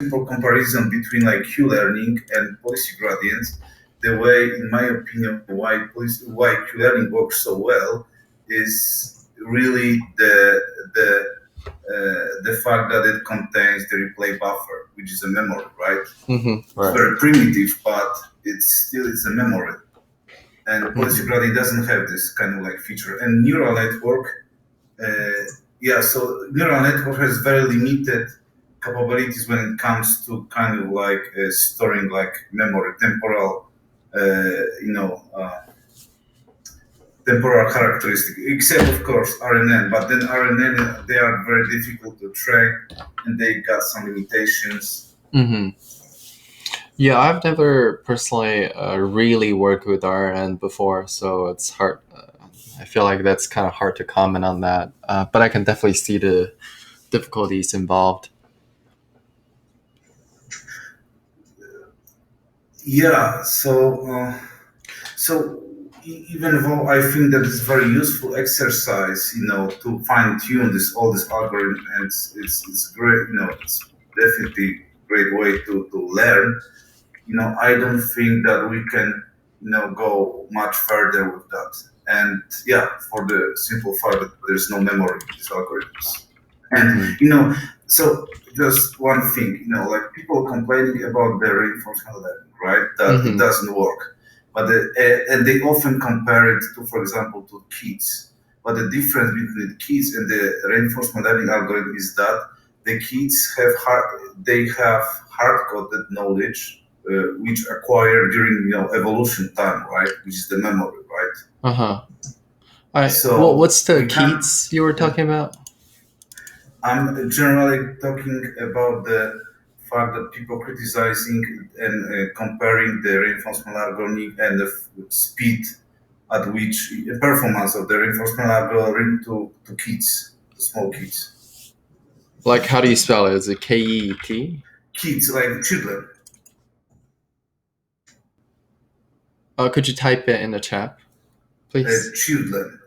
simple comparison between like Q-learning and policy gradients, the way, in my opinion, why Q-learning works so well is really the fact that it contains the replay buffer, which is a memory, right? It's very primitive, but it's a memory. And policy gradient doesn't have this kind of like feature. And neural network, so neural network has very limited capabilities when it comes to kind of like storing like memory, temporal characteristic, except of course RNN. But then RNN, they are very difficult to train, and they got some limitations. Yeah, I've never personally really worked with RNN before, so it's hard. I feel like that's kind of hard to comment on that, but I can definitely see the difficulties involved. Yeah, so even though I think that it's very useful exercise, to fine tune all this algorithm, and it's great, it's definitely a great way to learn. I don't think that we can, go much further with that. And for the simple fact that there's no memory in these algorithms. And so just one thing, like people complaining about the reinforcement learning, right? That it doesn't work, but and they often compare it to, for example, to kids. But the difference between kids and the reinforcement learning algorithm is that the kids have hard-coded knowledge, which acquired during evolution time, right? Which is the memory, right? So what's the kids you were talking about? I'm generally talking about the fact that people criticizing and comparing the reinforcement algorithm and the speed at which performance of the reinforcement algorithm to kids, to small kids. Like, how do you spell it? Is it KET? Kids, like children. Could you type it in the chat, please? Children.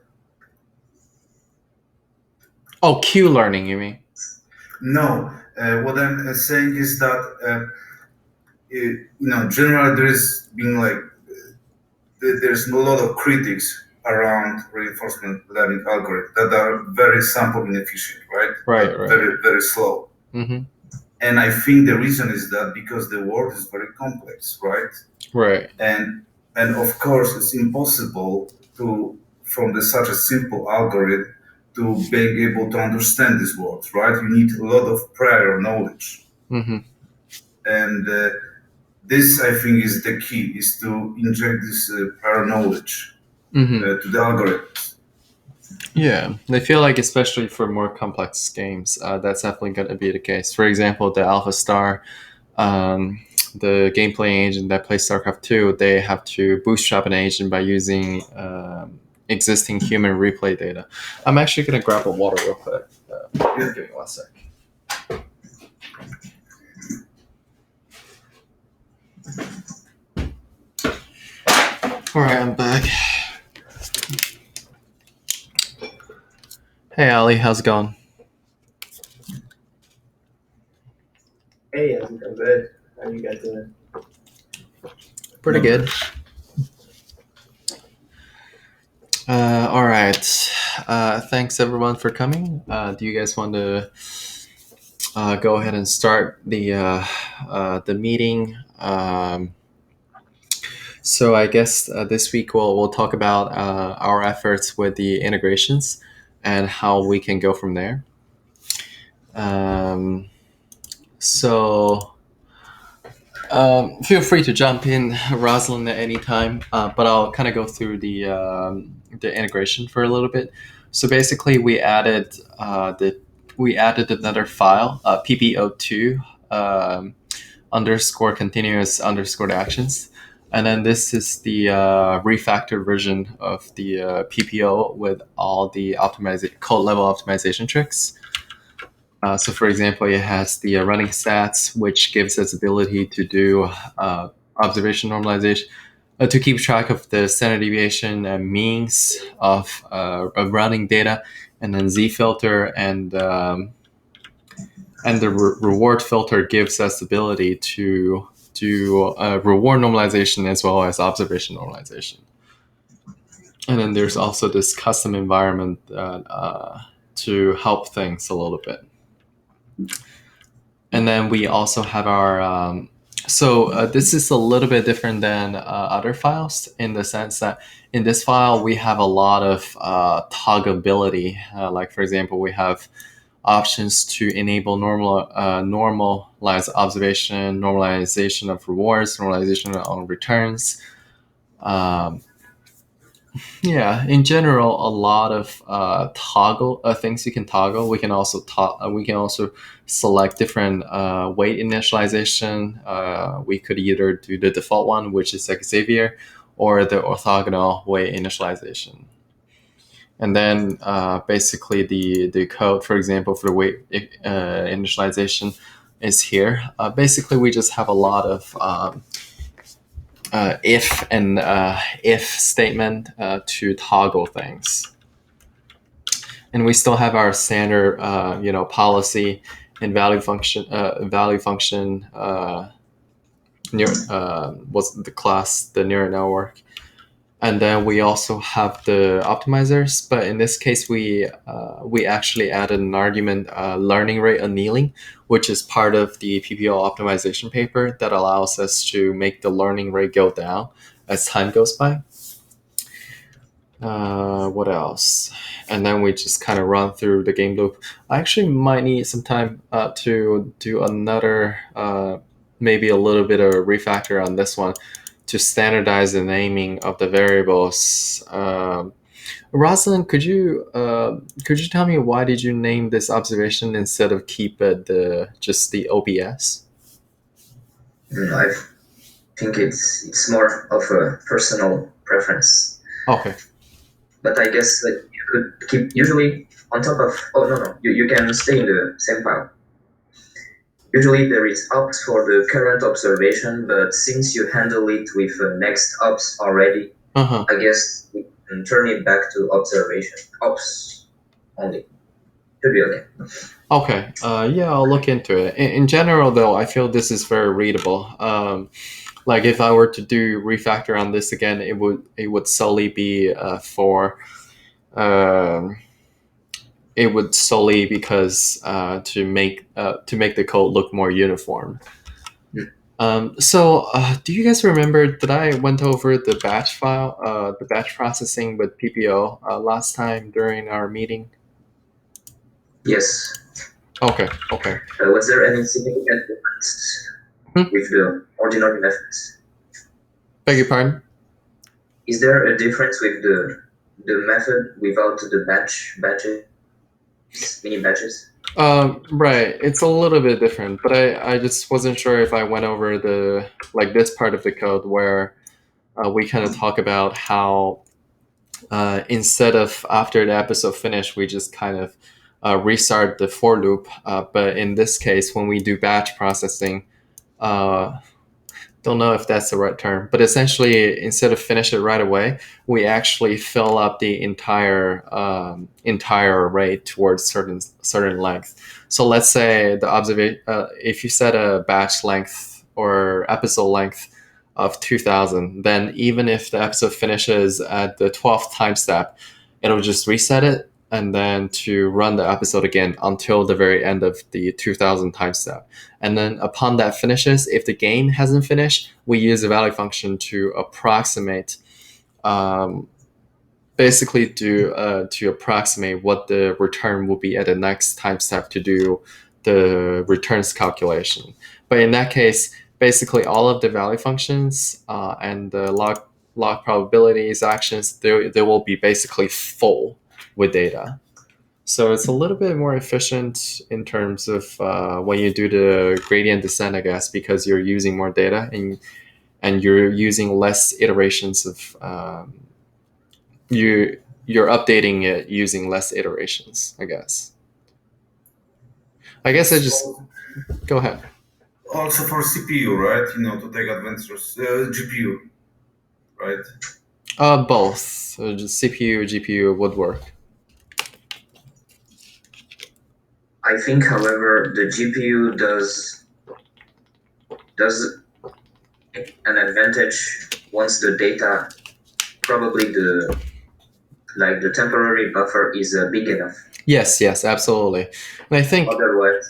Oh, Q learning, you mean? No, what I'm saying is that generally there's been like there's a lot of critics around reinforcement learning algorithms that are very sample inefficient, right? Right. Very, very slow. And I think the reason is that because the world is very complex, right? Right. And of course, it's impossible from such a simple algorithm to being able to understand this world, right? You need a lot of prior knowledge. And this, I think, is the key, is to inject this prior knowledge to the algorithms. Yeah, I feel like especially for more complex games, that's definitely going to be the case. For example, the Alpha Star, the gameplay agent that plays StarCraft 2, they have to bootstrap an agent by using existing human replay data. I'm actually going to grab a water real quick. Give me 1 sec. All right, I'm back. Hey, Ali, how's it going? Hey, I'm good. How are you guys doing? Pretty good. All right. Thanks everyone for coming. Do you guys want to go ahead and start the meeting? So I guess this week we'll talk about our efforts with the integrations and how we can go from there. So feel free to jump in, Rosalind, at any time. But I'll kind of go through the integration for a little bit. So basically, we added another file, PPO2 underscore continuous underscore actions. And then this is the refactored version of the PPO with all the code level optimization tricks. So for example, it has the running stats, which gives us ability to do observation normalization, to keep track of the standard deviation and means of running data, and then Z filter and And the reward filter gives us the ability to do reward normalization as well as observation normalization. And then there's also this custom environment to help things a little bit. And then we also have our this is a little bit different than other files in the sense that in this file we have a lot of toggleability. Like for example, we have options to enable normalized observation, normalization of rewards, normalization on returns. Yeah, in general, a lot of toggle things you can toggle. We can also select different weight initialization. We could either do the default one, which is Xavier, or the orthogonal weight initialization. And then basically the code, for example, for the weight initialization is here. Basically, we just have a lot of if statement to toggle things, and we still have our standard policy and value function what's the class, the neural network. And then we also have the optimizers, but in this case, we actually added an argument, learning rate annealing, which is part of the PPO optimization paper that allows us to make the learning rate go down as time goes by. What else? And then we just kind of run through the game loop. I actually might need some time to do another, maybe a little bit of refactor on this one, to standardize the naming of the variables. Rosalind, could you tell me why did you name this observation instead of keep it just the OBS? I think it's more of a personal preference. Okay. But I guess that you could keep usually on top of. Oh no, you can stay in the same file. Usually there is ops for the current observation, but since you handle it with next ops already, I guess we can turn it back to observation. Ops only. Should be okay. Okay. Yeah, I'll look into it. In general, though, I feel this is very readable. Like if I were to do refactor on this again, it would solely be it would solely because to make the code look more uniform. So do you guys remember that I went over the batch file, the batch processing with PPO last time during our meeting? Yes. Okay. Was there any significant difference with the ordinary methods? Beg your pardon? Is there a difference with the method without the batches, mini batches? Right. It's a little bit different, but I just wasn't sure if I went over this part of the code where we kind of talk about how instead of after the episode finished, we just kind of restart the for loop. But in this case, when we do batch processing, don't know if that's the right term, but essentially instead of finish it right away, we actually fill up the entire array towards certain length. So let's say the observation, if you set a batch length or episode length of 2000, then even if the episode finishes at the 12th time step, it'll just reset it and then to run the episode again until the very end of the 2000 time step. And then upon that finishes, if the game hasn't finished, we use the value function to approximate, basically to approximate what the return will be at the next time step to do the returns calculation. But in that case, basically all of the value functions and the log probabilities actions, they will be basically full with data. So it's a little bit more efficient in terms of when you do the gradient descent, I guess, because you're using more data and you're using less iterations of you're updating it using less iterations, I guess. I just go ahead. Also for CPU, right? To take advantage of GPU, right? Both. Just CPU, GPU would work. I think, however, the GPU does an advantage once the data, probably the temporary buffer is big enough. Yes, absolutely. And I think Otherwise,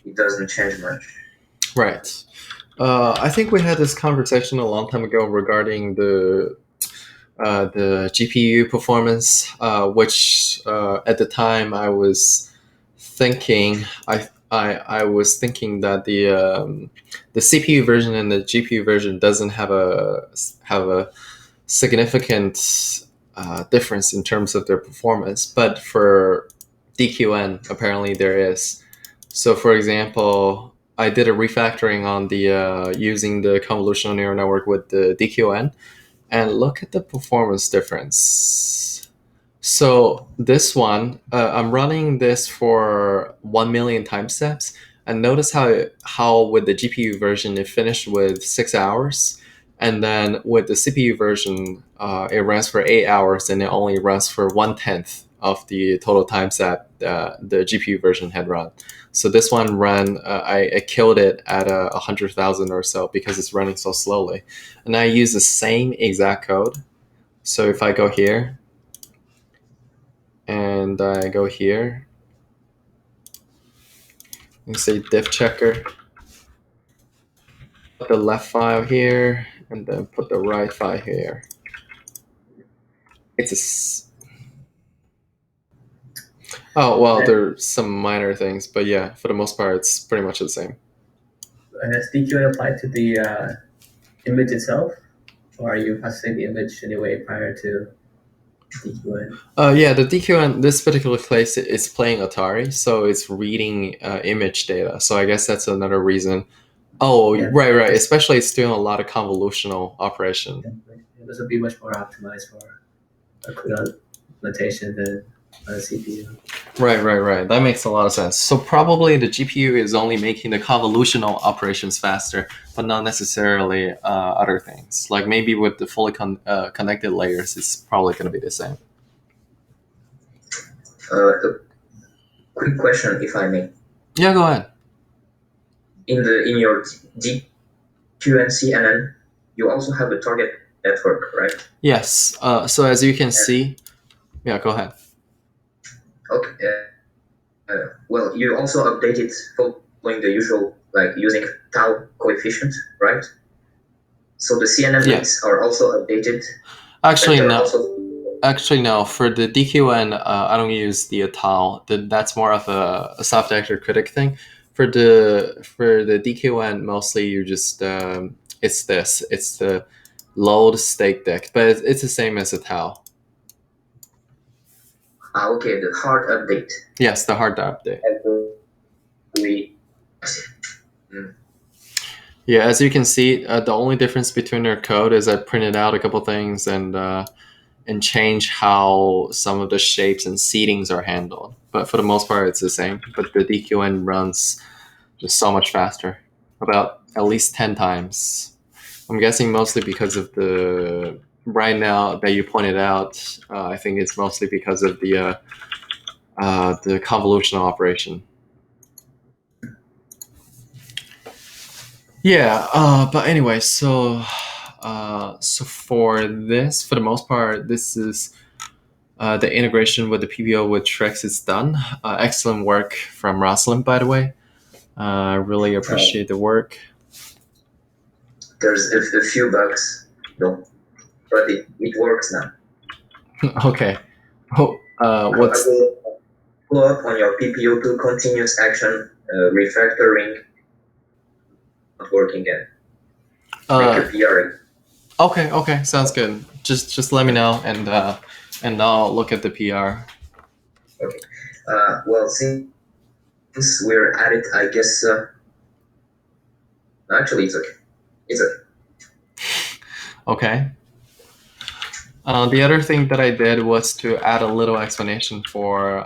it doesn't change much. right. I think we had this conversation a long time ago regarding the GPU performance, which at the time I was thinking I was thinking that the CPU version and the GPU version doesn't have a significant difference in terms of their performance, but for DQN apparently there is. So for example, I did a refactoring on the using the convolutional neural network with the DQN, and look at the performance difference. So this one, I'm running this for 1 million time steps, and notice how with the GPU version it finished with 6 hours, and then with the CPU version, it runs for 8 hours, and it only runs for 1/10 of the total time step the GPU version had run. So this one ran, I killed it at 100,000 or so because it's running so slowly. And I use the same exact code. So if I go here, and I go here, and say diff checker, put the left file here, and then put the right file here. Oh, well, there's some minor things, but yeah, for the most part, it's pretty much the same. Has DQN applied to the image itself, or are you processing the image anyway prior to DQN? Yeah, the DQN, this particular case is playing Atari, so it's reading image data. So I guess that's another reason. Oh, yeah. Right. Especially it's doing a lot of convolutional operation. This would be much more optimized for a CUDA notation than a CPU. Right. That makes a lot of sense. So probably the GPU is only making the convolutional operations faster, but not necessarily other things. Like maybe with the fully connected layers, it's probably going to be the same. Quick question, if I may. Yeah, go ahead. In your DQN CNN, you also have a target network, right? Yes. So as you can see, yeah, go ahead. Okay. Well, you also update it following the usual, like using tau coefficient, right? So the CNN links are also updated. Actually, no. Actually, no. For the DQN, I don't use the tau. That's more of a soft actor critic thing. For the DQN, mostly you just it's the load stake deck, but it's the same as a tau. Okay, the hard update. Yes, the hard update. Yeah, as you can see, the only difference between their code is I printed out a couple things and change how some of the shapes and seatings are handled. But for the most part, it's the same. But the DQN runs just so much faster, about at least 10 times. I'm guessing mostly because of the, right now that you pointed out, I think it's mostly because of the convolutional operation. Yeah, but anyway, so for this, for the most part, this is the integration with the PPO with Trex is done. Excellent work from Rosalind, by the way. I really appreciate the work. There's a few bugs, though, but it works now. Okay. Oh, what's... I will follow up on your PPO2 continuous action refactoring not working yet. Make a PR. Okay, sounds good. Just let me know, and I'll look at the PR. Okay. Well, since we're at it, I guess. Actually, it's okay. It's Okay. okay. The other thing that I did was to add a little explanation for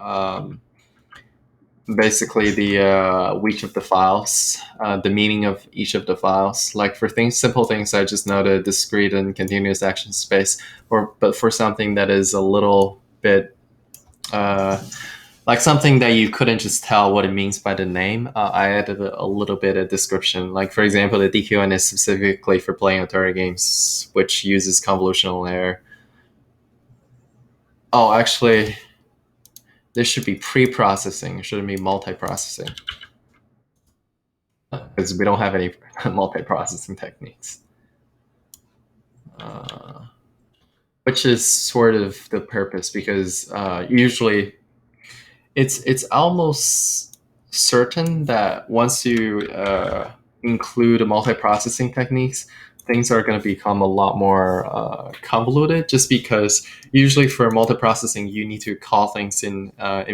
basically the each of the files, the meaning of each of the files. Like for simple things, I just noted discrete and continuous action space. But for something that is a little bit like something that you couldn't just tell what it means by the name. I added a little bit of description. Like for example, the DQN is specifically for playing Atari games, which uses convolutional layer. Oh, actually, there should be pre-processing. It shouldn't be multi-processing, because we don't have any multi-processing techniques. Which is sort of the purpose, because usually it's almost certain that once you include multi-processing techniques, things are going to become a lot more convoluted, just because usually for multi-processing you need to call things in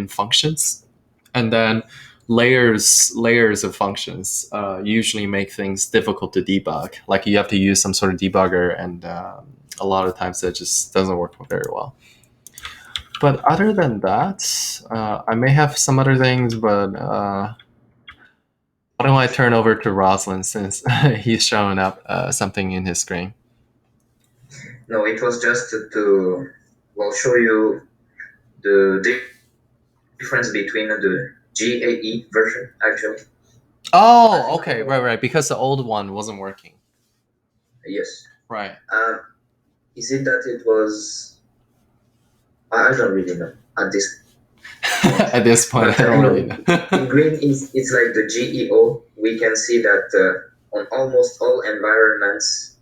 functions, and then layers of functions usually make things difficult to debug. Like you have to use some sort of debugger, and a lot of times that just doesn't work very well. But other than that, I may have some other things, but why don't I turn over to Rosalind, since he's showing up something in his screen? No, it was just to show you the difference between the GAE version, actually. Oh, okay, right, because the old one wasn't working. Yes. Right. Is it that it was? I don't really know at this. At this point, But, I don't really know. in green, it's like the GEO. We can see that on almost all environments,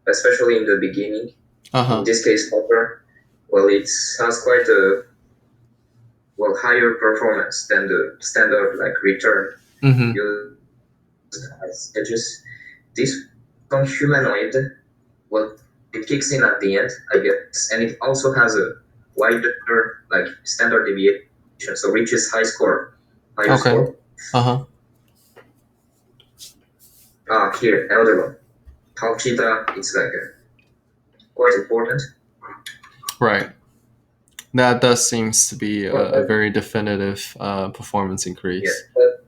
especially in the beginning, in this case, Hopper, it has quite a higher performance than the standard like return used as edges. This from humanoid, it kicks in at the end, I guess, and it also has a wider like standard deviation, so reaches higher score. Here another one. Half cheetah, it's like quite important. Right. That does seems to be a very definitive performance increase. Yeah, but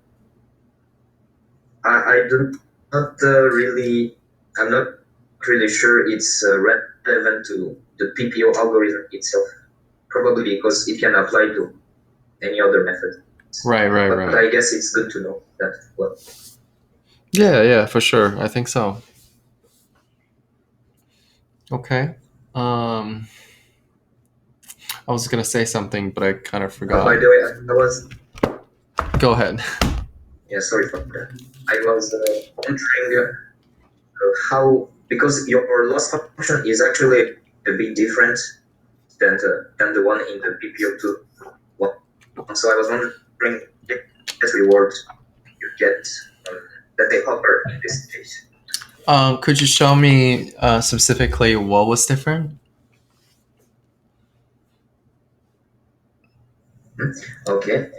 I do not really. I'm not really sure it's relevant to the PPO algorithm itself. Probably because it can apply to any other method. Right. But I guess it's good to know that. Well. Yeah, for sure. I think so. Okay. I was gonna say something, but I kind of forgot. By the way, I was. Go ahead. Yeah, sorry for that. I was wondering how, because your loss function is actually a bit different than the one in the PPO2 one. So I was wondering what reward you get that they offer in this case. Could you show me specifically what was different? Okay.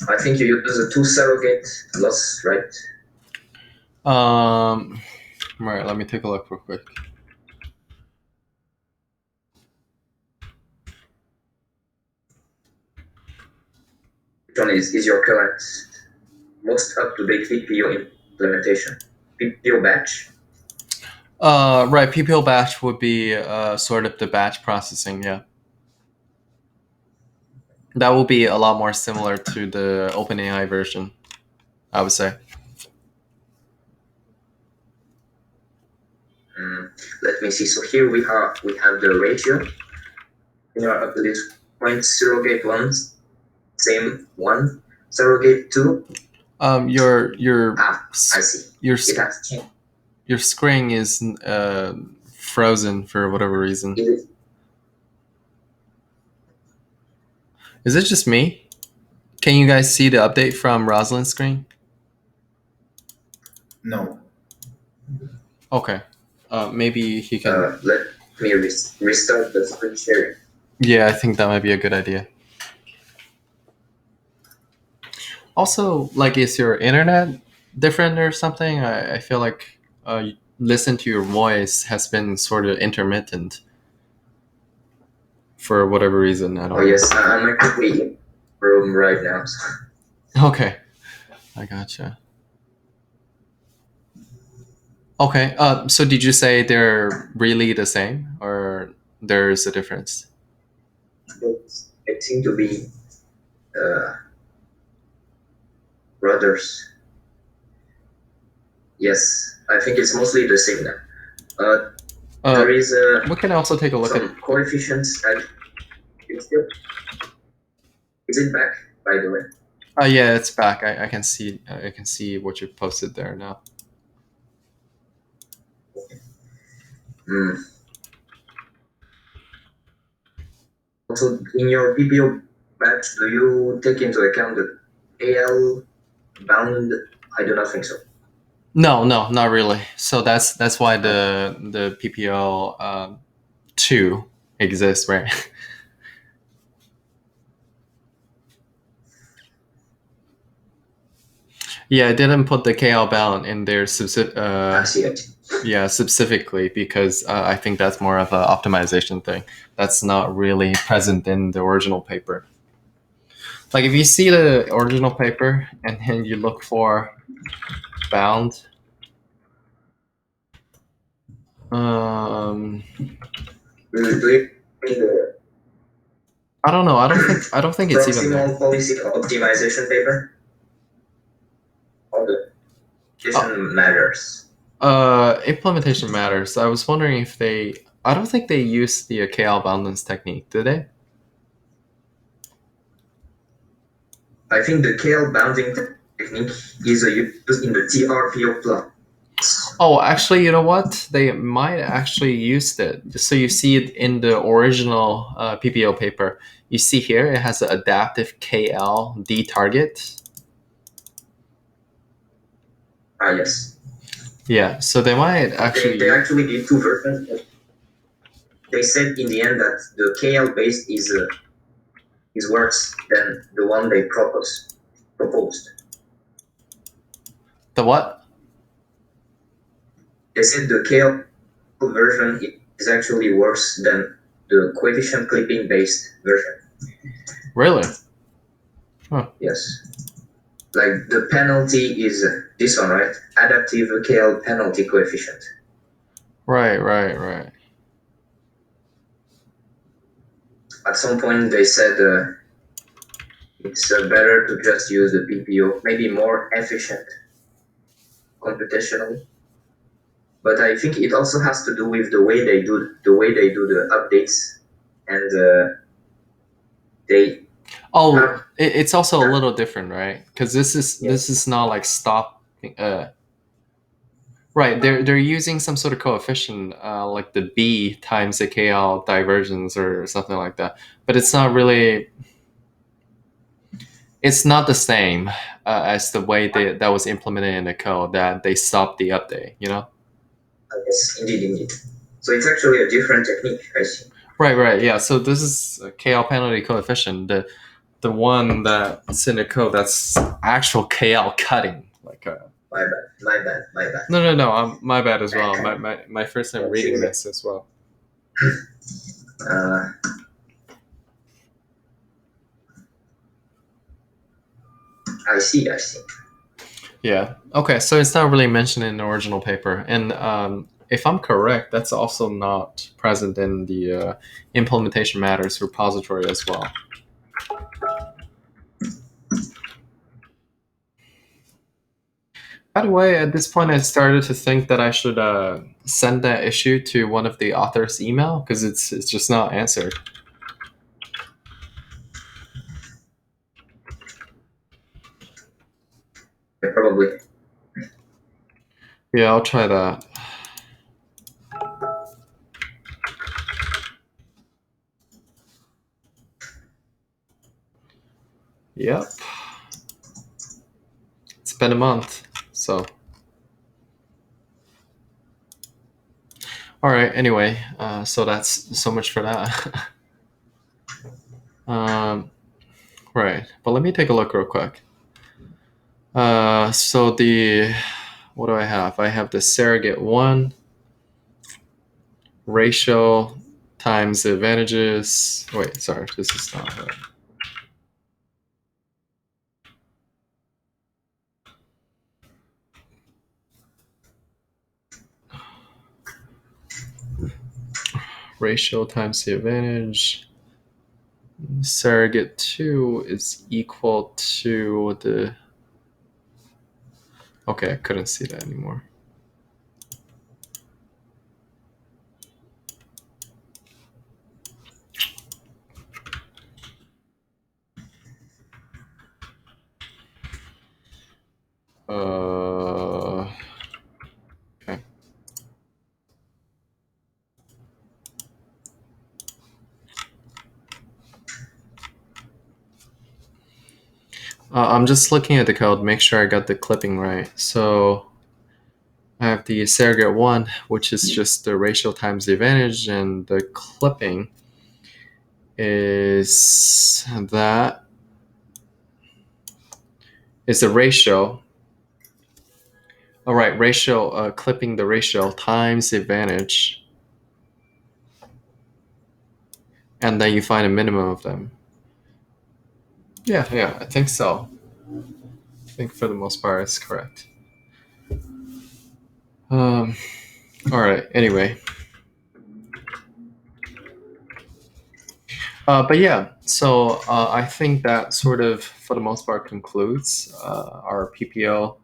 I think you use a 2 surrogate loss, right? Right. Let me take a look real quick. Which one is your current most up-to-date PPO implementation? PPO batch? Right. PPO batch would be sort of the batch processing. Yeah. That will be a lot more similar to the OpenAI version, I would say. Let me see. So here we have the ratio. Up to this point, surrogate 1, same 1, surrogate 2. I see. It has changed. Your screen is frozen for whatever reason. Is it just me? Can you guys see the update from Rosalind's screen? No. Okay. Maybe he can. Let me restart the screen sharing. Yeah, I think that might be a good idea. Also, like, is your internet different or something? I feel like listen to your voice has been sort of intermittent for whatever reason. I don't know. Yes, I'm actually in room right now. So. Okay, I gotcha. Okay, so did you say they're really the same, or there's a difference? It seemed to be brothers. Yes, I think it's mostly the same now. There is we can also take a look some coefficients. Is it back, by the way? Yeah, it's back. I can see what you posted there now. Also, in your PPO batch, do you take into account the AL bound? I do not think so. No, not really. So that's why the PPO 2 exists, right? Yeah, I didn't put the KL bound in there I see it. yeah, specifically because I think that's more of an optimization thing. That's not really present in the original paper. Like if you see the original paper and then you look for bound, Do you mean the I don't know. I don't think it's even there. proximal policy optimization paper? All the implementation matters. Implementation matters. I was wondering if they. I don't think they use the KL boundance technique, do they? I think the KL bounding technique is used in the TRPO plus. Oh, actually, you know what? They might actually use it. So you see it in the original PPO paper. You see here it has an adaptive KL D target. Yes. Yeah, so they might actually. They actually did two versions. They said in the end that the KL based is worse than the one they proposed. The what? They said the KL version is actually worse than the coefficient clipping based version. Really? Huh. Yes. Like the penalty is this one, right? Adaptive KL penalty coefficient. Right. At some point they said it's better to just use the PPO, maybe more efficient computationally. But I think it also has to do with the way they do the updates, and they. Oh, it's also a little different, right? Because this is not like stop. Right, they're using some sort of coefficient, like the B times the KL divergence or something like that. But it's not really. It's not the same as the way that was implemented in the code that they stopped the update. You know. Yes, indeed. So it's actually a different technique, I see. Right. Yeah. So this is a KL penalty coefficient. The one that's in the code that's actual KL cutting. Like My bad. No. My bad as well. My first time reading this as well. I see. Yeah. Okay. So it's not really mentioned in the original paper, and if I'm correct, that's also not present in the implementation matters repository as well. By the way, at this point, I started to think that I should send that issue to one of the authors' email because it's just not answered. Probably. Yeah, I'll try that. Yep. It's been a month, so. All right. Anyway, so that's so much for that. Right. But let me take a look real quick. So what do I have? I have the surrogate 1 ratio times the advantages. Wait, sorry, this is not right. ratio times the advantage. Surrogate 2 is equal to the... Okay, I couldn't see that anymore. Okay. I'm just looking at the code, make sure I got the clipping right. So I have the surrogate 1, which is just the ratio times the advantage, and the clipping is that is the ratio. All right, ratio, clipping the ratio times the advantage, and then you find a minimum of them. Yeah, I think so. I think for the most part it's correct. All right, anyway. But yeah, so I think that sort of, for the most part, concludes our PPO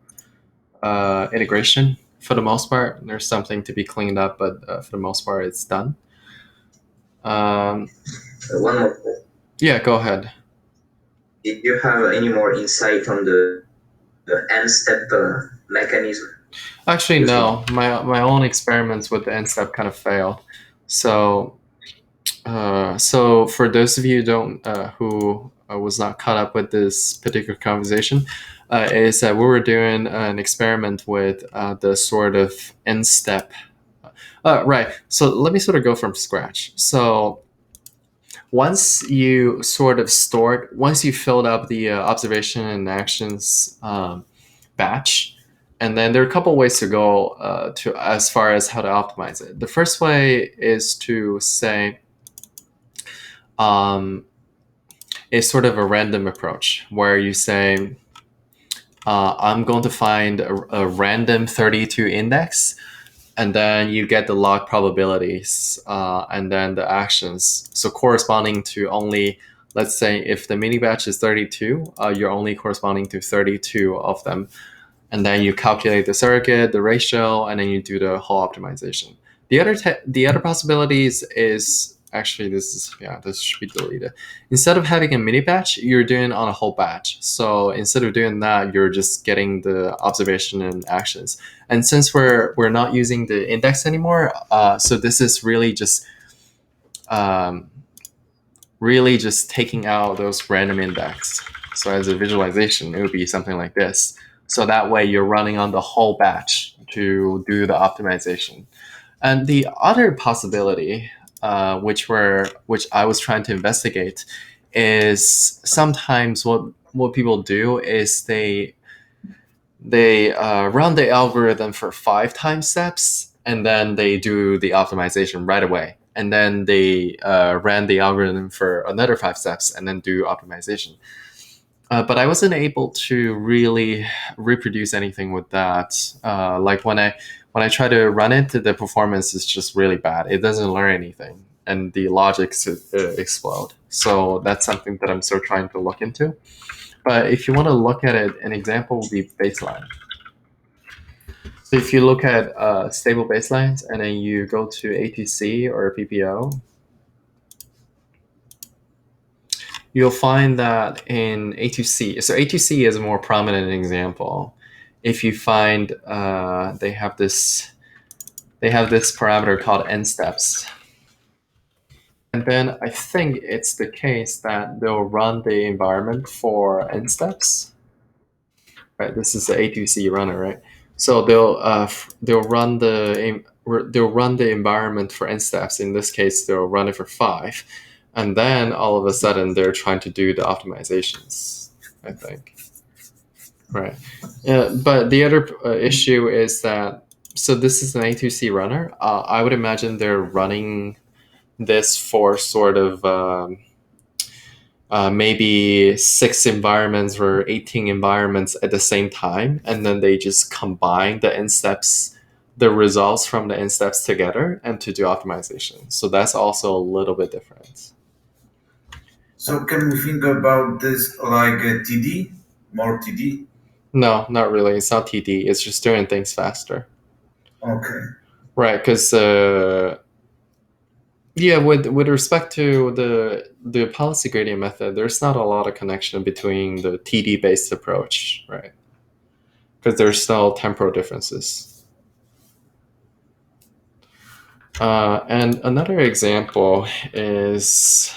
integration. For the most part, there's something to be cleaned up, but for the most part, it's done. One more. Yeah, go ahead. Did you have any more insight on the Nstep mechanism? Actually, no. My own experiments with the Nstep kind of failed. So for those of you who was not caught up with this particular conversation, is that we were doing an experiment with the sort of Nstep. Right. So let me sort of go from scratch. So once you filled up the observation and actions batch, and then there are a couple ways to go to as far as how to optimize it. The first way is to say is sort of a random approach where you say, I'm going to find a random 32 index, and then you get the log probabilities and then the actions. So corresponding to only, let's say if the mini batch is 32, you're only corresponding to 32 of them. And then you calculate the surrogate, the ratio, and then you do the whole optimization. The other possibilities is actually this should be deleted. Instead of having a mini batch, you're doing on a whole batch. So instead of doing that, you're just getting the observation and actions. And since we're not using the index anymore, so this is really just taking out those random index. So as a visualization, it would be something like this. So that way you're running on the whole batch to do the optimization. And the other possibility, which I was trying to investigate, is sometimes what people do is they run the algorithm for 5 time steps, and then they do the optimization right away. And then they ran the algorithm for another 5 steps and then do optimization. But I wasn't able to really reproduce anything with that. Like when I try to run it, the performance is just really bad. It doesn't learn anything, and the logics explode. So that's something that I'm still trying to look into. But if you want to look at it, an example would be baseline. So if you look at stable baselines and then you go to A2C or PPO, you'll find that in A2C, so A2C is a more prominent example. If you find they have this parameter called Nsteps. And then I think it's the case that they'll run the environment for Nsteps. Right, this is the A2C runner, right? So they'll run the environment for Nsteps. In this case, they'll run it for 5. And then all of a sudden, they're trying to do the optimizations, I think. Right. But the other issue is that, so this is an A2C runner. I would imagine they're running this for sort of maybe 6 environments or 18 environments at the same time. And then they just combine the Nsteps the results from the Nsteps together and to do optimization. So that's also a little bit different. So can we think about this like a TD, more TD? No, not really. It's not TD. It's just doing things faster. Okay. Right, because yeah, with respect to the policy gradient method, there's not a lot of connection between the TD based approach, right? Because there's still temporal differences. And another example is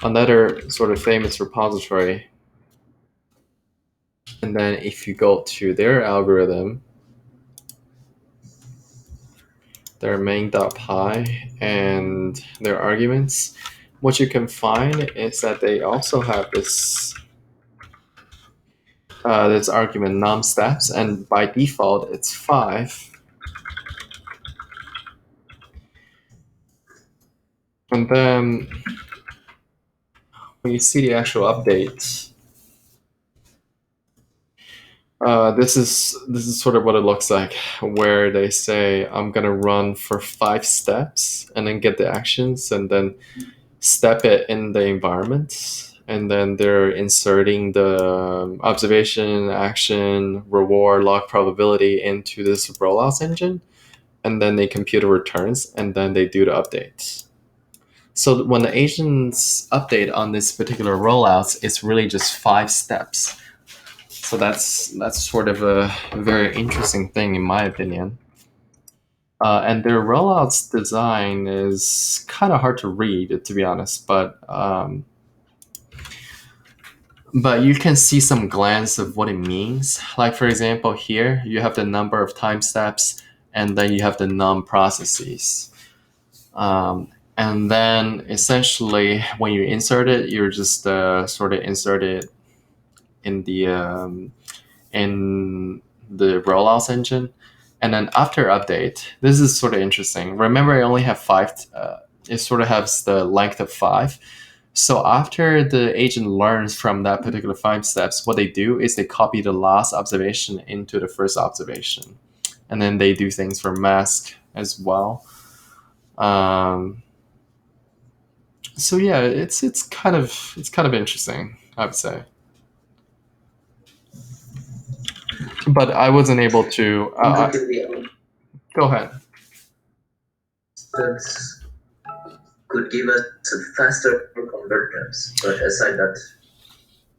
another sort of famous repository. And then if you go to their algorithm, their main.py and their arguments, what you can find is that they also have this argument num steps, and by default it's 5. And then when you see the actual update, this is sort of what it looks like, where they say I'm gonna run for 5 steps and then get the actions and then step it in the environment, and then they're inserting the observation, action, reward, log probability into this rollouts engine, and then they compute the returns, and then they do the updates. So when the agents update on this particular rollouts, it's really just 5 steps. So that's sort of a very interesting thing in my opinion. And their rollouts design is kind of hard to read, to be honest, but you can see some glance of what it means. Like for example, here you have the number of time steps, and then you have the num processes. And then essentially, when you insert it, you're just sort of insert it in the rollouts engine. And then after update, this is sort of interesting. Remember, I only have 5. It sort of has the length of 5. So after the agent learns from that particular 5 steps, what they do is they copy the last observation into the first observation, and then they do things for mask as well. So yeah, it's kind of interesting, I would say. But I wasn't able to. Go ahead. Methods could give us a faster convergence, but aside that,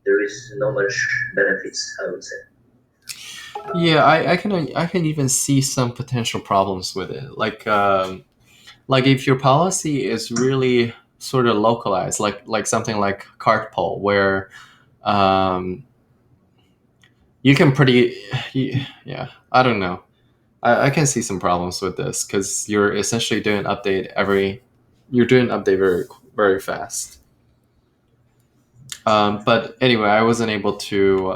there is no much benefits, I would say. Yeah, I can even see some potential problems with it. Like if your policy is really sort of localized, like something like cart poll, where um, you can yeah, I don't know. I can see some problems with this because you're essentially doing you're doing update very very fast. But anyway, I wasn't able to.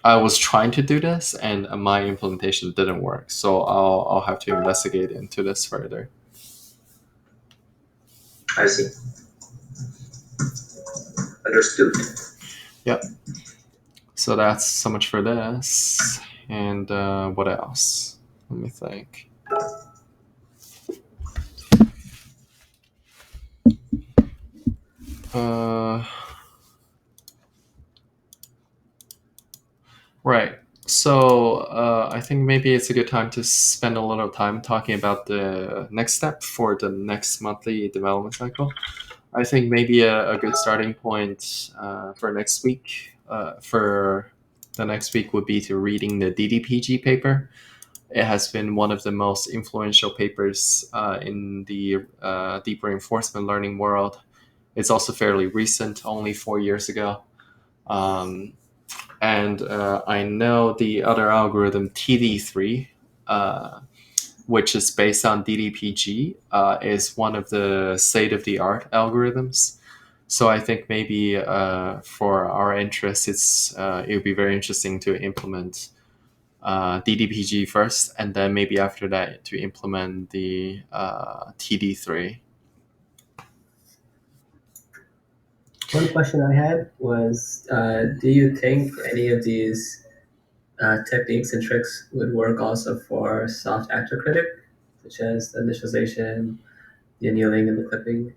I was trying to do this, and my implementation didn't work. So I'll have to investigate into this further. I see. Understood. Yep. So that's so much for this. And what else? Let me think. Right. So I think maybe it's a good time to spend a little time talking about the next step for the next monthly development cycle. I think maybe a good starting point for next week would be to reading the DDPG paper. It has been one of the most influential papers in the deep reinforcement learning world. It's also fairly recent, only 4 years ago. And I know the other algorithm, TD3, which is based on DDPG, is one of the state-of-the-art algorithms. So I think maybe for our interests, it would be very interesting to implement DDPG first, and then maybe after that to implement the TD3. One question I had was, do you think any of these techniques and tricks would work also for soft actor critic, such as the initialization, the annealing, and the clipping.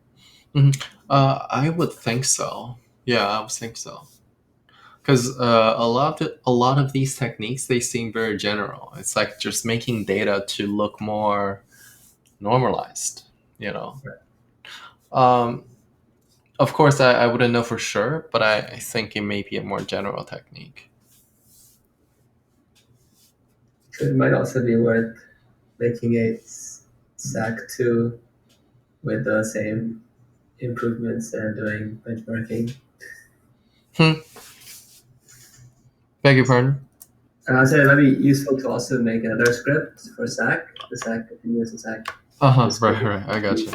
I would think so. Yeah, I would think so. Because a lot of these techniques, they seem very general. It's like just making data to look more normalized. You know. Um, of course, I wouldn't know for sure, but I think it may be a more general technique. It might also be worth making a SAC2 with the same improvements and doing benchmarking. Hmm. Beg your pardon? And I'd say it might be useful to also make another script for SAC, the SAC continuous and SAC. Right. I got you.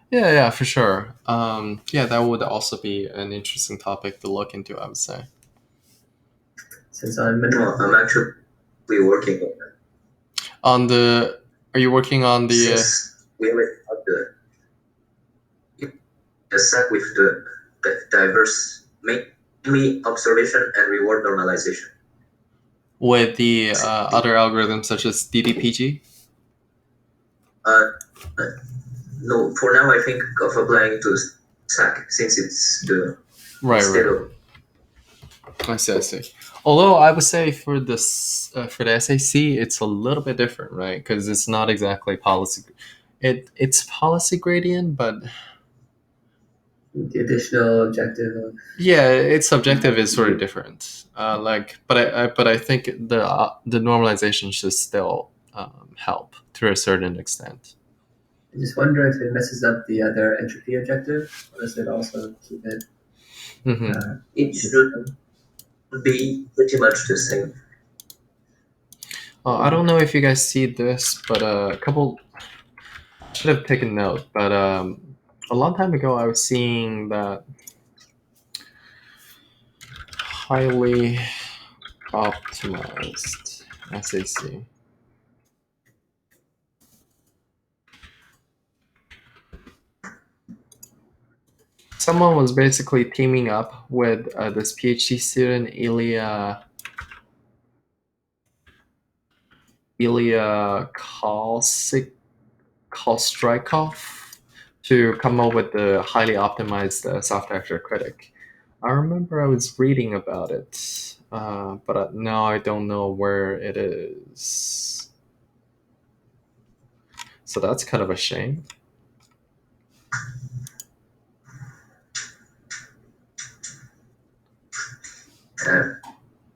Yeah, for sure. Yeah, that would also be an interesting topic to look into, I would say. Since I'm actually working on that. Are you working on the? Since we already have the SAC with the diverse, mainly observation and reward normalization. With the other algorithms such as DDPG? No, for now I think of applying to SAC since it's the Right. I see. Although I would say for this for the SAC, it's a little bit different, right? Because it's not exactly policy. It's policy gradient, but the additional objective of yeah, its subjective is sort of different. But I think the normalization should still help to a certain extent. I just wonder if it messes up the other entropy objective, or does it also keep it? It should be pretty much the same. I don't know if you guys see this, but a couple should have taken note. But a long time ago, I was seeing that highly optimized SAC. Someone was basically teaming up with this PhD student, Ilya Kostrikov, to come up with the highly optimized soft actor critic. I remember I was reading about it, but now I don't know where it is. So that's kind of a shame.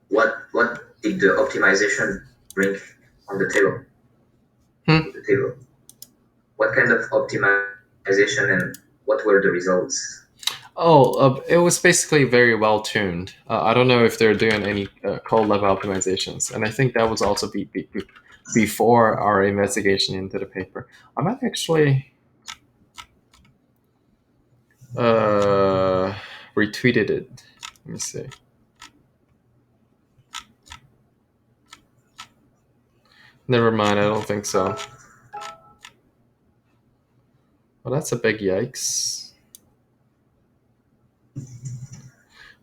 What did the optimization bring on the table? What kind of optimization and what were the results? It was basically very well tuned. I don't know if they're doing any code level optimizations, and I think that was also before our investigation into the paper. I might actually retweeted it. Let me see. Never mind, I don't think so. Well, that's a big yikes.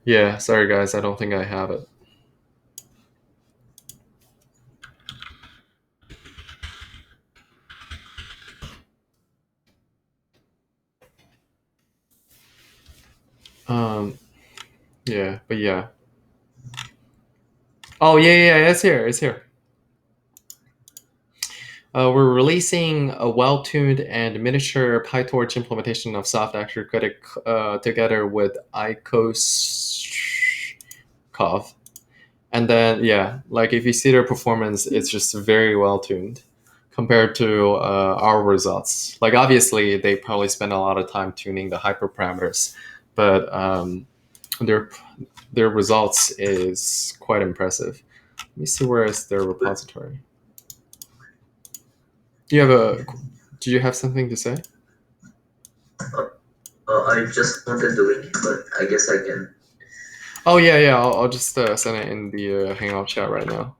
Yeah, sorry guys, I don't think I have it. Yeah, but yeah. Oh yeah, it's here. We're releasing a well-tuned and miniature PyTorch implementation of soft actor critic together with Ikoskov. And then yeah, like if you see their performance, it's just very well tuned compared to our results. Like obviously they probably spend a lot of time tuning the hyperparameters, but their results is quite impressive. Let me see where is their repository. Do you have something to say? I just wanted the link, but I guess I can. Oh yeah. I'll just send it in the Hangout chat right now.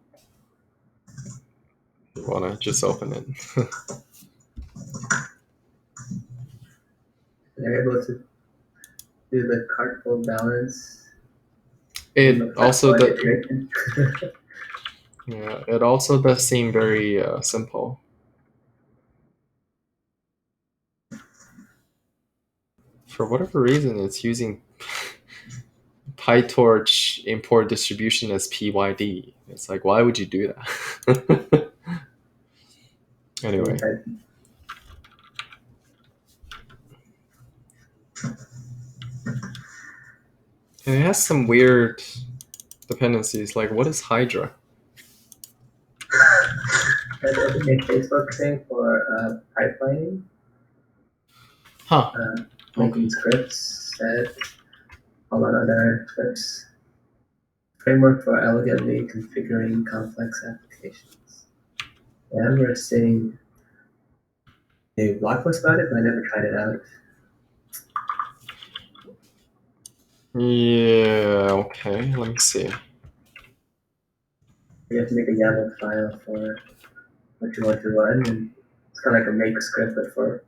Wanna just open it? they're able to do the cartful balance It also Platform does. integration. Yeah, it also does seem very simple. For whatever reason, it's using PyTorch import distribution as PYD. It's like, why would you do that? Anyway, and it has some weird dependencies. Like, what is Hydra? That's a Facebook thing for pipelining, Huh. making Okay. scripts that all on other scripts. Framework for elegantly configuring complex applications. Yeah, I remember seeing a blog post about it, but I never tried it out. Yeah. Okay. Let me see. You have to make a YAML file for what you want to run, and it's kind of like a make script, but for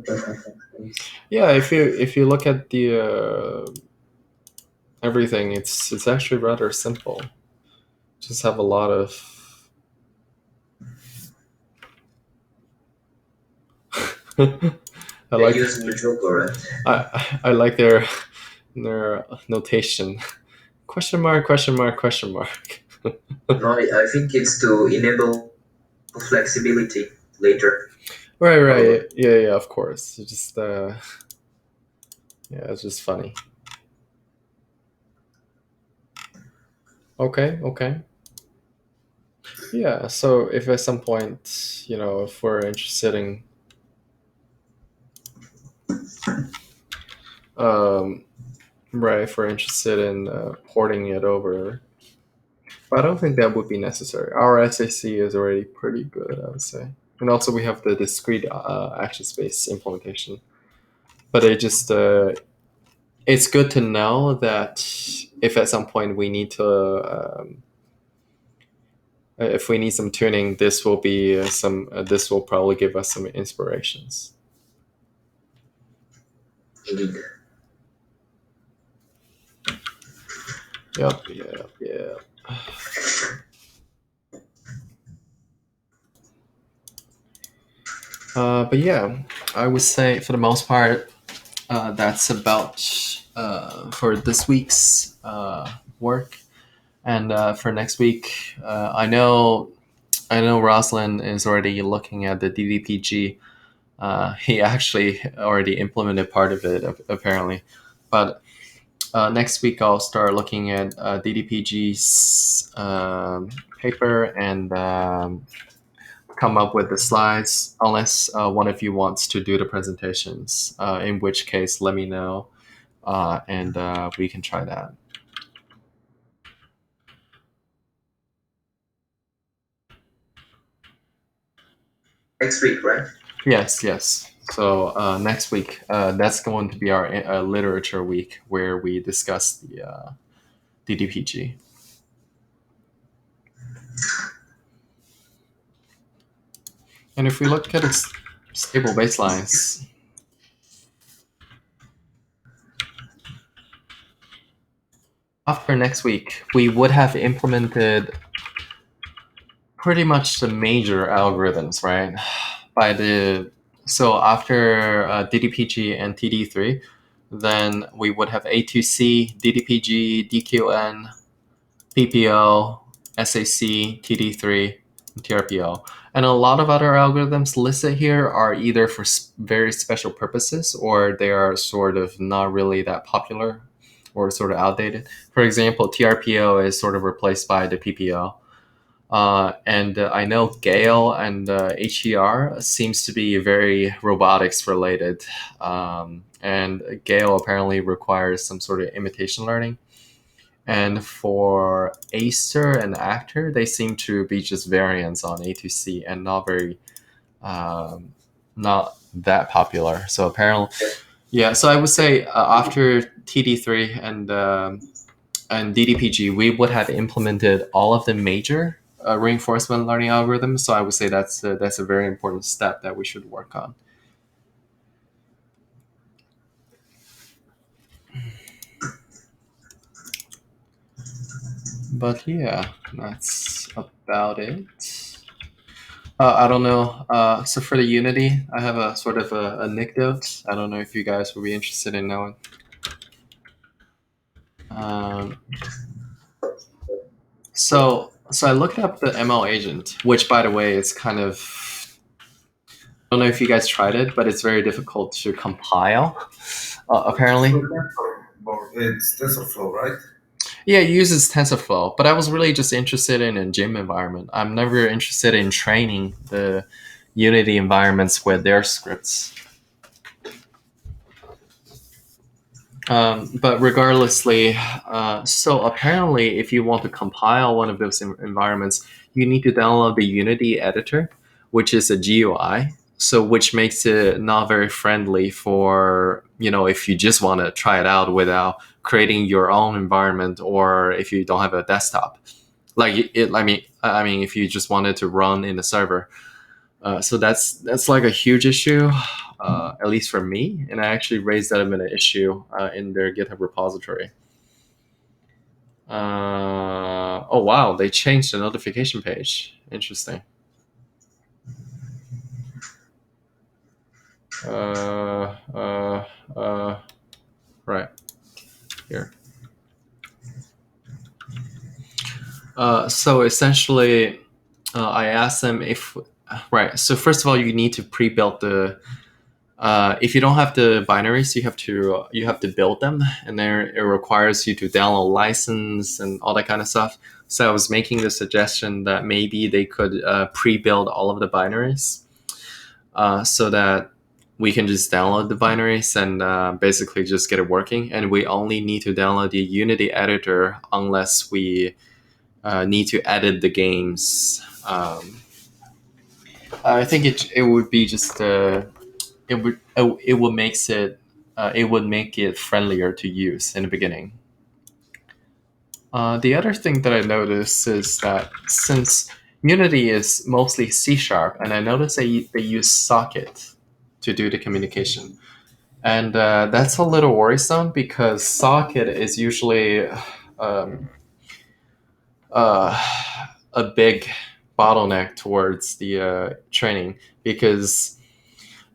complex things. Yeah. If you look at the everything, it's actually rather simple. Just have a lot of. I They like use virtual current. I like their notation. Question mark, question mark, question mark. No, I think it's to enable flexibility later. Right, Probably. right. Yeah, yeah, of course. It's just yeah, it's just funny. Okay, okay. Yeah, so if at some point, if we're interested in um right, if we're interested in porting it over, but I don't think that would be necessary. Our SAC is already pretty good, I would say. And also we have the discrete action space implementation. But it's good to know that if at some point we need to if we need some tuning, this will be this will probably give us some inspirations. Indeed. Yep, yeah, yeah. But yeah, I would say for the most part, that's about for this week's work. And for next week, I know Roslyn is already looking at the DDPG. He actually already implemented part of it apparently, but next week I'll start looking at DDPG's paper and come up with the slides. Unless one of you wants to do the presentations, in which case let me know, and we can try that. Next week, right? Yes, yes. So next week, that's going to be our literature week where we discuss the DDPG. And if we look at its stable baselines, after next week, we would have implemented pretty much the major algorithms, right? So after DDPG and TD3, then we would have A2C, DDPG, DQN, PPO, SAC, TD3, and TRPO. And a lot of other algorithms listed here are either for very special purposes or they are sort of not really that popular or sort of outdated. For example, TRPO is sort of replaced by the PPO. And I know Gale and HER seems to be very robotics related. And Gale apparently requires some sort of imitation learning. And for Acer and Actor, they seem to be just variants on A2C and not that popular. So apparently, yeah. So I would say after TD3 and DDPG, we would have implemented all of the major reinforcement learning algorithms. So I would say that's a very important step that we should work on. But yeah, that's about it. I don't know. So for the Unity, I have a sort of a anecdote. I don't know if you guys would be interested in knowing. Um, so I looked up the ML agent, which by the way is kind of, I don't know if you guys tried it, but it's very difficult to compile. Apparently, It's TensorFlow, right? yeah, it uses TensorFlow, but I was really just interested in a gym environment. I'm never interested in training the Unity environments with their scripts. But regardlessly, so apparently, if you want to compile one of those environments, you need to download the Unity editor, which is a GUI. So, which makes it not very friendly for, if you just want to try it out without creating your own environment, or if you don't have a desktop. Like it, I mean, if you just wanted to run in the server. So that's like a huge issue, at least for me. And I actually raised that as an issue in their GitHub repository. Oh wow, they changed the notification page. Interesting. Right here. So essentially, I asked them if right. So first of all, you need to pre-build the. If you don't have the binaries, you have to build them, and there it requires you to download license and all that kind of stuff. So I was making the suggestion that maybe they could pre-build all of the binaries, so that we can just download the binaries and basically just get it working. And we only need to download the Unity editor unless we need to edit the games. I think it would be just it would make it friendlier to use in the beginning. The other thing that I noticed is that since Unity is mostly C#, and I noticed they use socket to do the communication. And that's a little worrisome because socket is usually um, uh, a big bottleneck towards the training, because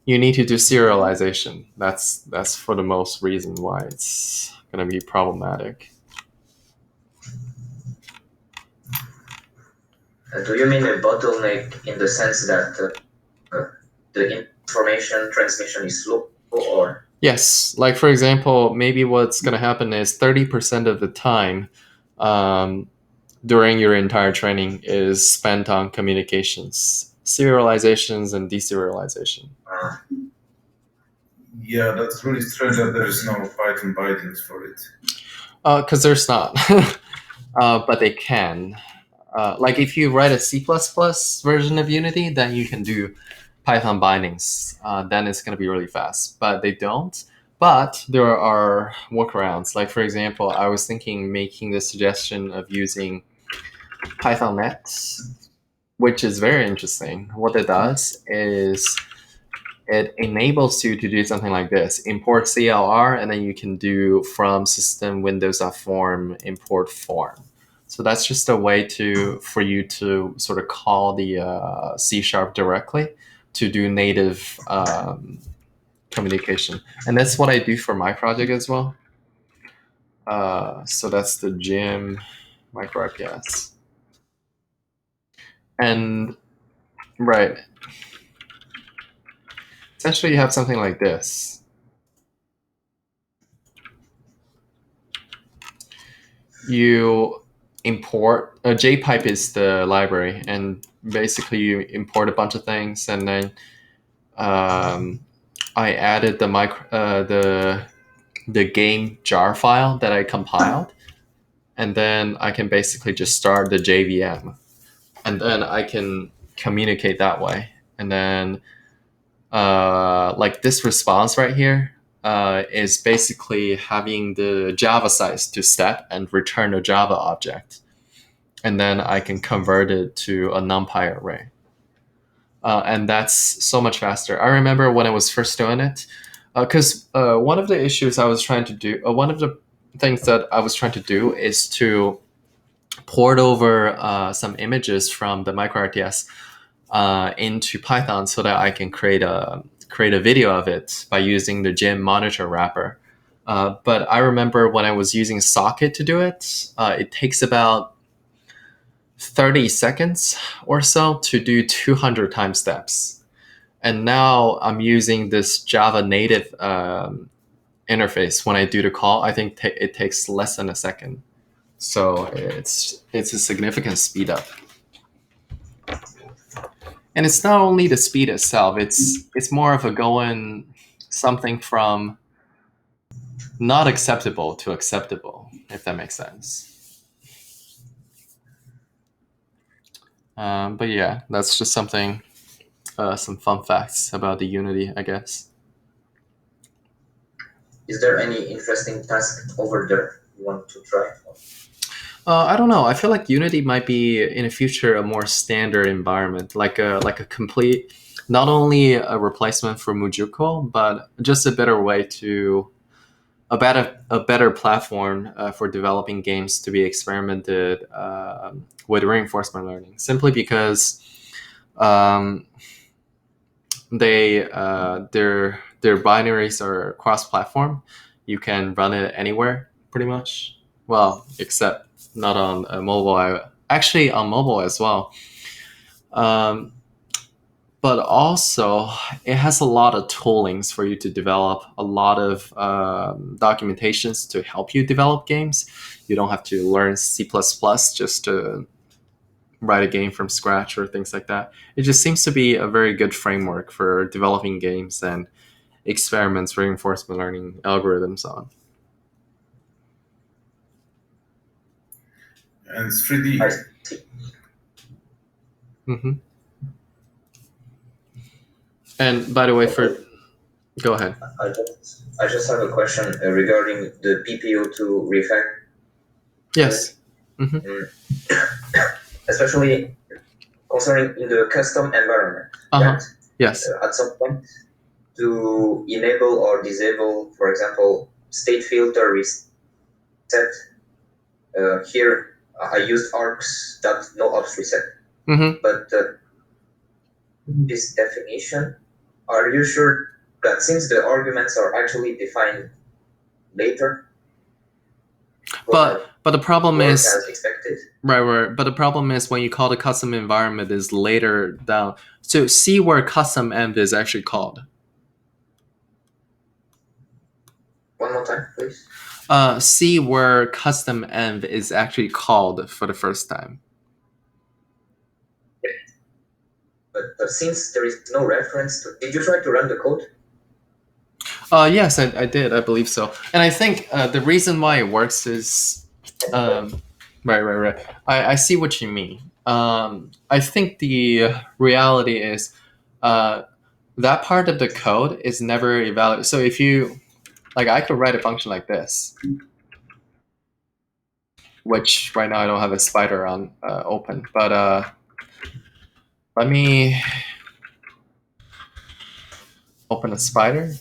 you need to do serialization. That's for the most reason why it's going to be problematic. Do you mean a bottleneck in the sense that the information transmission is slow, or? Yes, like for example, maybe what's going to happen is 30% of the time during your entire training is spent on communications, serializations, and deserialization. Yeah, that's really strange that there is no Python bindings for it. Because there's not, but they can. Like if you write a C++ version of Unity, then you can do Python bindings. Then it's going to be really fast. But they don't. But there are workarounds. Like for example, I was making the suggestion of using PythonNet, which is very interesting. What it does is it enables you to do something like this: import CLR, and then you can do from system windows.form import form. So that's just a way for you to sort of call the C# directly to do native communication. And that's what I do for my project as well. So that's the gym micro IPS. And right, essentially you have something like this. You import JPipe is the library, and basically you import a bunch of things, and then I added the game jar file that I compiled, and then I can basically just start the JVM, and then I can communicate that way. And then like this response right here is basically having the Java size to step and return a Java object. And then I can convert it to a NumPy array. And that's so much faster. I remember when I was first doing it, because one of the issues I was trying to do, one of the things that I was trying to do is to poured over some images from the microRTS into Python so that I can create a video of it by using the gem monitor wrapper. But I remember when I was using Socket to do it, it takes about 30 seconds or so to do 200 time steps. And now I'm using this Java native interface. When I do the call, I think it takes less than a second. So it's a significant speed up. And it's not only the speed itself, it's more of a going something from not acceptable to acceptable, if that makes sense. But yeah, that's just something, some fun facts about the Unity, I guess. Is there any interesting task over there you want to try? I don't know. I feel like Unity might be in the future a more standard environment, like a complete, not only a replacement for Mujuko, but just a better way to a better platform for developing games to be experimented with reinforcement learning. Simply because their binaries are cross-platform. You can run it anywhere, pretty much. Well, except not on mobile. Actually, on mobile as well. But also, it has a lot of toolings for you to develop, a lot of documentations to help you develop games. You don't have to learn C++ just to write a game from scratch or things like that. It just seems to be a very good framework for developing games and experiments reinforcement learning algorithms on. And it's 3D. Mm-hmm. And by the way, go ahead. I just have a question regarding the PPO to refactor. Yes. Mm-hmm. Especially concerning in the custom environment. Right? Yes. At some point, to enable or disable, for example, state filter reset. Here, I used args that no ops reset. Mm-hmm. But this definition, are you sure that since the arguments are actually defined later, but the problem is as expected? Right. But the problem is when you call the custom environment is later down. So see where custom env is actually called. One more time, please. See where custom env is actually called for the first time. But since there is no reference to, did you try to run the code? Yes, I did. I believe so. And I think the reason why it works is, right. I see what you mean. I think the reality is that part of the code is never evaluated. So if you, like, I could write a function like this, which right now I don't have a spider on open, but let me open a spider.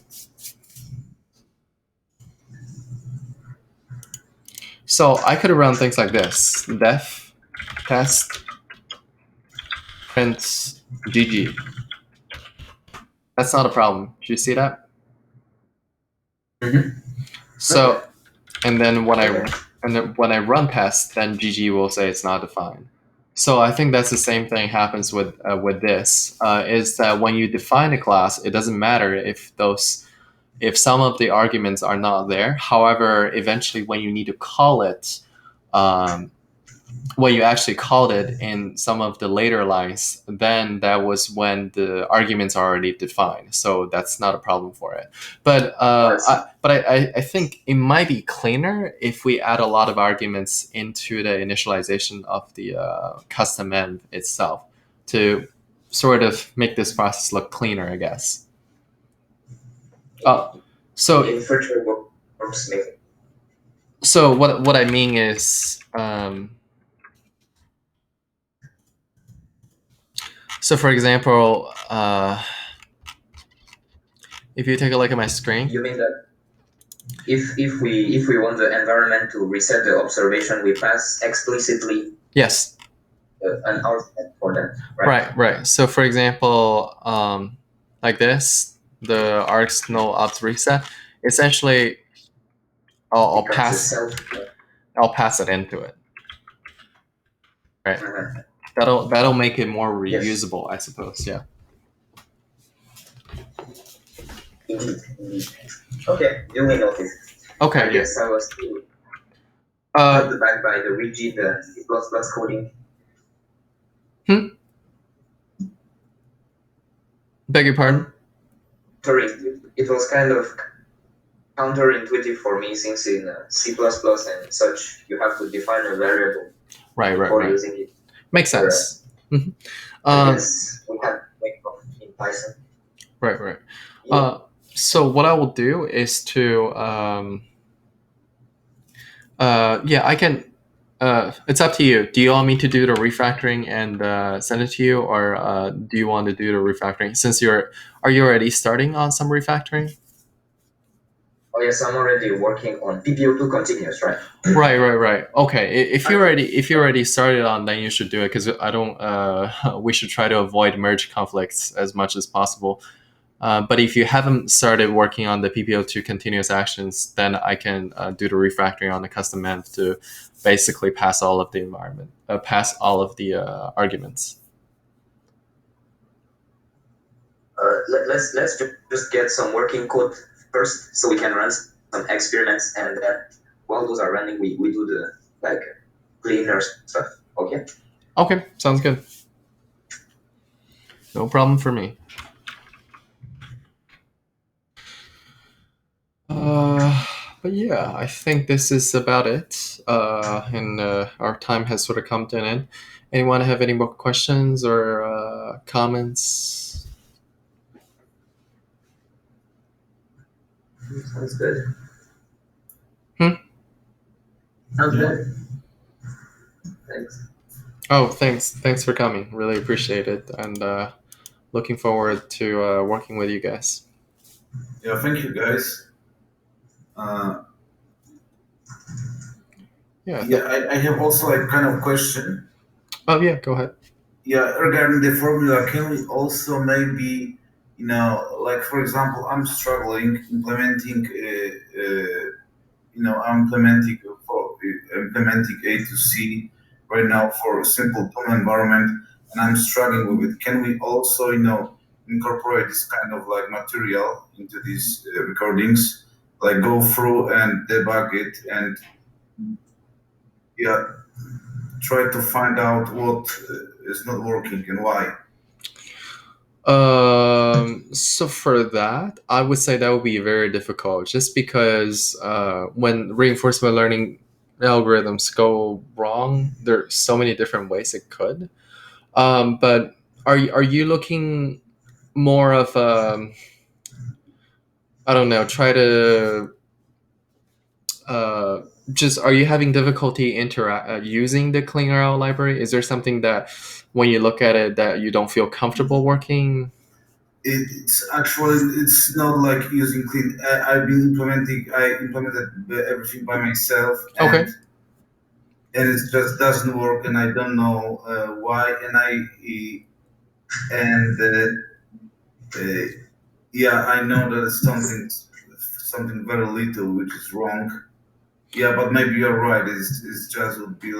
So I could run things like this: def test print GG. That's not a problem. Do you see that? Mm-hmm. So, and then when I run test, then GG will say it's not defined. So I think that's the same thing happens with this. Is that when you define a class, it doesn't matter if some of the arguments are not there. However, eventually when you need to call it, when you actually called it in some of the later lines, then that was when the arguments are already defined. So that's not a problem for it. But I think it might be cleaner if we add a lot of arguments into the initialization of the custom env itself to sort of make this process look cleaner, I guess. So what I mean is, so for example, if you take a look at my screen, you mean that? if we want the environment to reset the observation, we pass explicitly Yes. an argument for that, right? Right. So for example, like this, the args no opt reset. Essentially, I'll pass it into it. Right. That'll make it more reusable, yes. I suppose. Yeah. Indeed. Okay, duly noted. Okay. I guess I was too held back by the rigid C++ coding. Beg your pardon? It was kind of counterintuitive for me, since in C++ and such, you have to define a variable before using it. Makes sense. I guess we have to make it in Python. Right. Yeah. So what I will do is to I can. It's up to you. Do you want me to do the refactoring and send it to you, or do you want to do the refactoring? Since are you already starting on some refactoring? Oh yes, I'm already working on PPO2 continuous, right? Right. Okay, if you already started on, then you should do it, because I don't. We should try to avoid merge conflicts as much as possible. But if you haven't started working on the PPO2 continuous actions, then I can do the refactoring on the custom env to basically pass all of the environment, pass all of the arguments. Let's just get some working code first, so we can run some experiments, and while those are running, we do the cleaner stuff. Okay. Okay, sounds good. No problem for me. But yeah, I think this is about it. And our time has sort of come to an end. Anyone have any more questions or comments? Sounds good. Sounds good. Thanks. Oh, thanks for coming. Really appreciate it, and looking forward to working with you guys. Yeah, thank you, guys. I have also kind of question. Oh yeah, go ahead. Yeah, regarding the formula, can we also maybe, for example, I'm struggling implementing, I'm implementing A to C right now for a simple tool environment, and I'm struggling with it. Can we also, incorporate this kind of material into these recordings, go through and debug it and try to find out what is not working and why? So for that, I would say that would be very difficult, just because when reinforcement learning algorithms go wrong, there's so many different ways it could. But are you looking more of I don't know, try to just, are you having difficulty using the cleanrl library? Is there something that when you look at it that you don't feel comfortable working? It's not like using clean. I implemented everything by myself. Okay. And it just doesn't work, and I don't know why. I know that it's something very little which is wrong. Yeah, but maybe you're right. It's just would be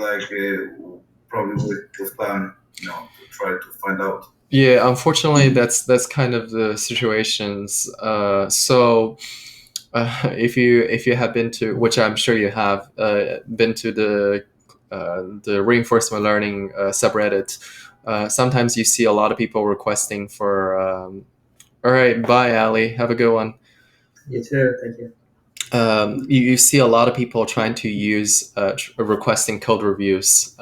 probably waste of time, to try to find out. Yeah, unfortunately, that's kind of the situations. If you have been to, which I'm sure you have, been to the reinforcement learning subreddit, sometimes you see a lot of people requesting for. All right, bye, Ali. Have a good one. You too. Thank you. You see a lot of people trying to use requesting code reviews,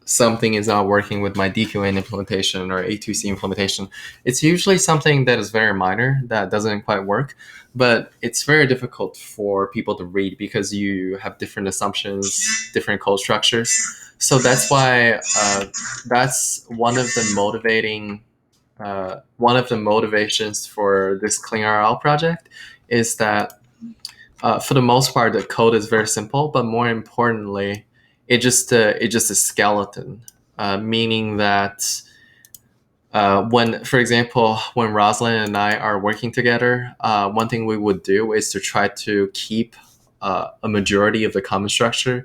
something is not working with my DQN implementation or A2C implementation. It's usually something that is very minor, that doesn't quite work, but it's very difficult for people to read because you have different assumptions, different code structures. So that's why that's one of the motivations for this CleanRL project, is that for the most part, the code is very simple, but more importantly, it's just a skeleton, meaning that for example, when Rosalind and I are working together, one thing we would do is to try to keep a majority of the common structure